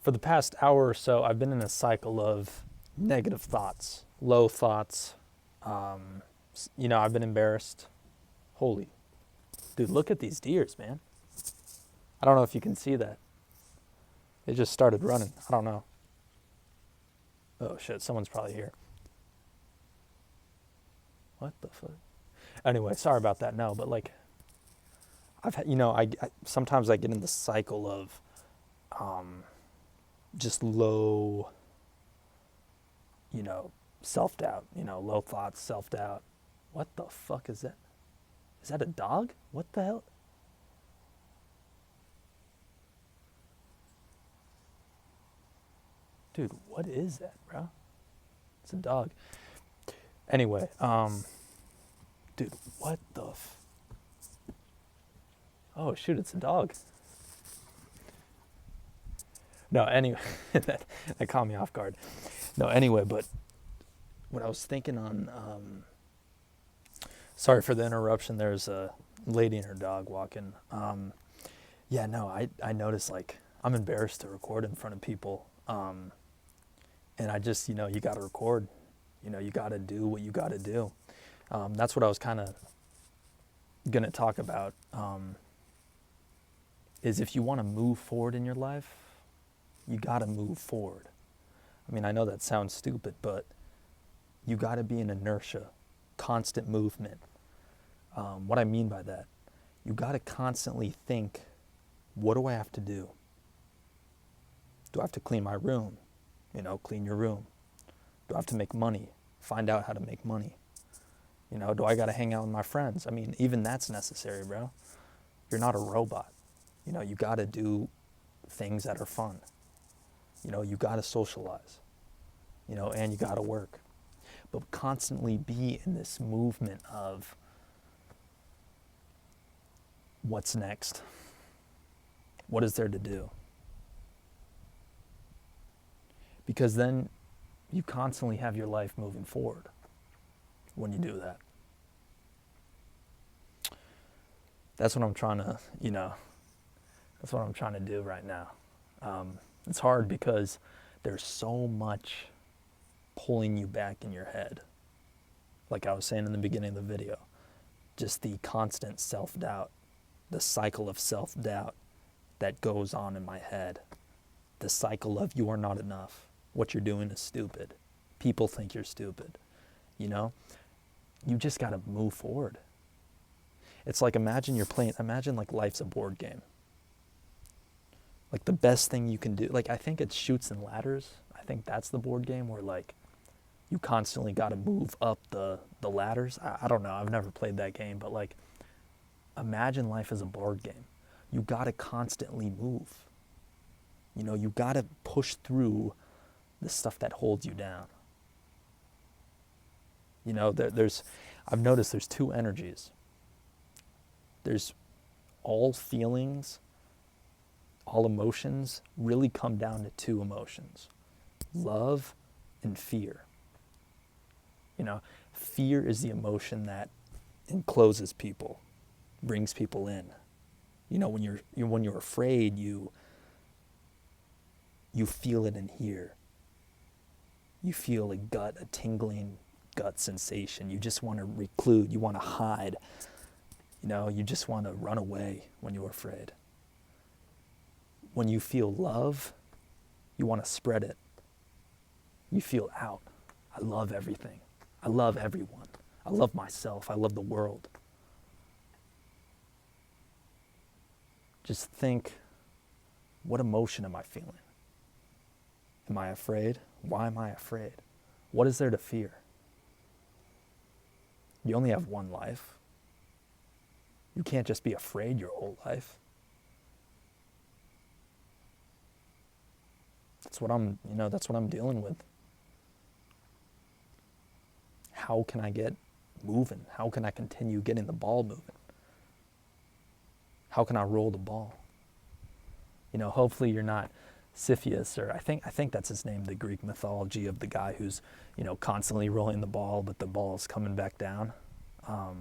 For the past hour or so, I've been in a cycle of negative thoughts, low thoughts. I've been embarrassed. Holy, dude, look at these deers, man. I don't know if you can see that. They just started running. I don't know. Oh shit, someone's probably here. What the fuck? Anyway, sorry about that. No, but like, I've had, I sometimes I get in the cycle of just low, self-doubt, low thoughts, self-doubt. What the fuck is that? Is that a dog? What the hell? Dude, what is that, bro? It's a dog. Anyway, dude, what the oh shoot, it's a dog. No, anyway, that caught me off guard. No, anyway, but what I was thinking on, sorry for the interruption, there's a lady and her dog walking. I noticed, like, I'm embarrassed to record in front of people. And I just, you got to record. You got to do what you got to do. That's what I was kind of going to talk about, is if you want to move forward in your life, you got to move forward. I mean, I know that sounds stupid, but you got to be in inertia, constant movement. What I mean by that, you got to constantly think, what do I have to do? Do I have to clean my room? Clean your room. Do I have to make money? Find out how to make money. Do I got to hang out with my friends? I mean, even that's necessary, bro. You're not a robot. You got to do things that are fun. You got to socialize. And you got to work. But constantly be in this movement of what's next? What is there to do? Because then you constantly have your life moving forward when you do that. That's what I'm trying to, that's what I'm trying to do right now. It's hard because there's so much pulling you back in your head. Like I was saying in the beginning of the video, just the constant self-doubt, the cycle of self-doubt that goes on in my head. The cycle of you are not enough. What you're doing is stupid. People think you're stupid. You just got to move forward. It's like imagine like life's a board game. Like the best thing you can do, like I think it's Chutes and Ladders. I think that's the board game where like you constantly got to move up the ladders. I don't know. I've never played that game, but like imagine life as a board game. You got to constantly move. You got to push through the stuff that holds you down. I've noticed there's two energies. There's all feelings, all emotions really come down to two emotions, love and fear. Fear is the emotion that encloses people, brings people in. When you're afraid, you feel it in here. You feel a tingling gut sensation. You just want to reclude. You want to hide. You just want to run away when you're afraid. When you feel love, you want to spread it. You feel out. I love everything. I love everyone. I love myself. I love the world. Just think, what emotion am I feeling? Am I afraid? Why am I afraid? What is there to fear? You only have one life. You can't just be afraid your whole life. That's what I'm dealing with. How can I get moving? How can I continue getting the ball moving? How can I roll the ball? Hopefully you're not Cepheus, or I think that's his name, the Greek mythology of the guy who's, constantly rolling the ball, but the ball's coming back down. I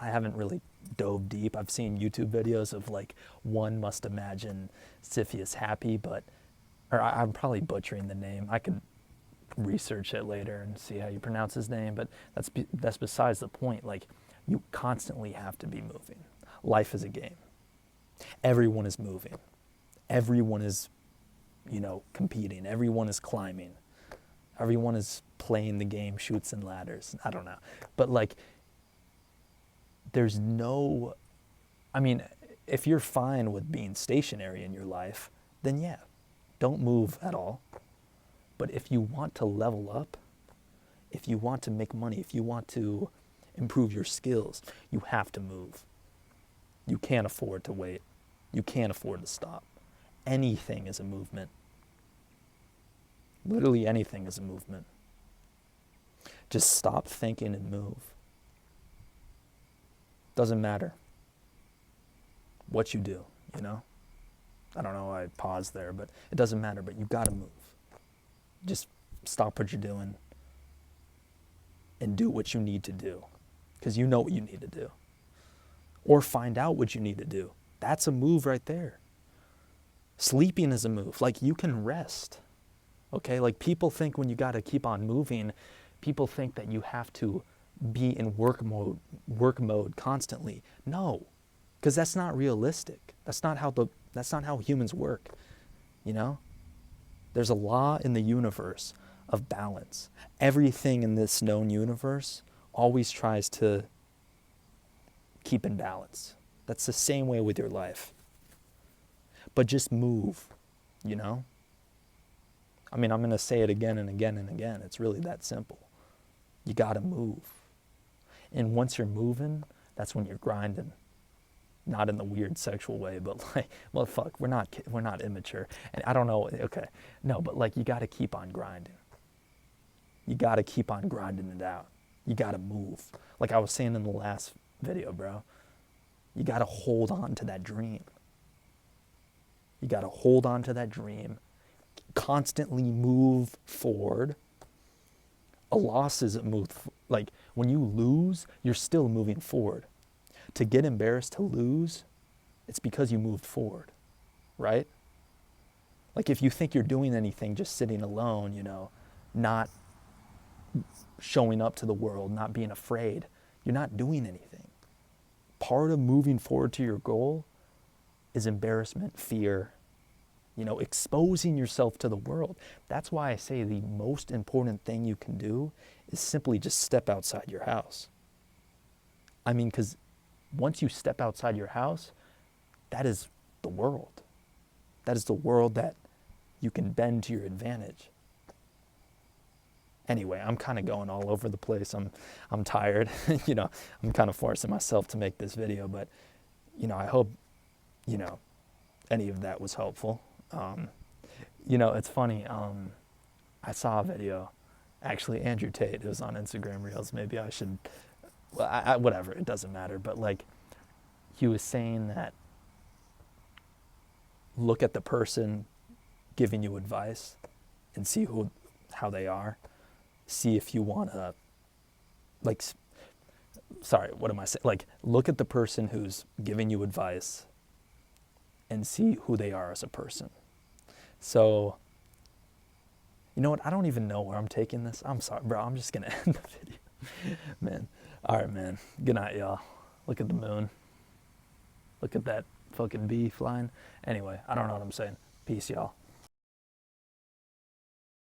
haven't really dove deep. I've seen YouTube videos of like one must imagine Siphius happy, but, or I'm probably butchering the name. I could research it later and see how you pronounce his name, but that's besides the point. Like, you constantly have to be moving. Life is a game. Everyone is moving. Everyone is, competing. Everyone is climbing. Everyone is playing the game, Chutes and Ladders. I don't know. But like, there's no, if you're fine with being stationary in your life, then yeah, don't move at all. But if you want to level up, if you want to make money, if you want to improve your skills, you have to move. You can't afford to wait. You can't afford to stop. Anything is a movement. Literally anything is a movement. Just stop thinking and move. Doesn't matter what you do, I don't know why I paused there, but it doesn't matter, but you gotta move. Just stop what you're doing and do what you need to do, because you know what you need to do. Or find out what you need to do. That's a move right there. Sleeping is a move. Like, you can rest. Okay, like, people think when you got to keep on moving, people think that you have to be in work mode constantly. No, because that's not realistic. That's not how humans work. There's a law in the universe of balance. Everything in this known universe always tries to keep in balance. That's the same way with your life. But just move, I'm going to say it again and again and again. It's really that simple. You got to move. And once you're moving, that's when you're grinding. Not in the weird sexual way, but like, well, fuck, we're not immature. And I don't know, okay. No, but like, you got to keep on grinding. You got to keep on grinding it out. You got to move. Like I was saying in the last video, bro, you got to hold on to that dream. You got to hold on to that dream. Constantly move forward. A loss is a move. Like, when you lose, you're still moving forward. To get embarrassed to lose, it's because you moved forward, right? Like, if you think you're doing anything just sitting alone, not showing up to the world, not being afraid, you're not doing anything. Part of moving forward to your goal is embarrassment, fear, exposing yourself to the world. That's why I say the most important thing you can do is simply just step outside your house. Because once you step outside your house, that is the world. That is the world that you can bend to your advantage. Anyway, I'm kind of going all over the place. I'm tired. I'm kind of forcing myself to make this video, but I hope any of that was helpful. It's funny. I saw a video, actually Andrew Tate. It was on Instagram Reels. Maybe I should. Well, whatever. It doesn't matter. But like, he was saying that look at the person giving you advice and see how they are. See if you want to, what am I saying? Like, look at the person who's giving you advice and see who they are as a person. So, you know what? I don't even know where I'm taking this. I'm sorry, bro. I'm just going to end the video. Man. All right, man. Good night, y'all. Look at the moon. Look at that fucking bee flying. Anyway, I don't know what I'm saying. Peace, y'all.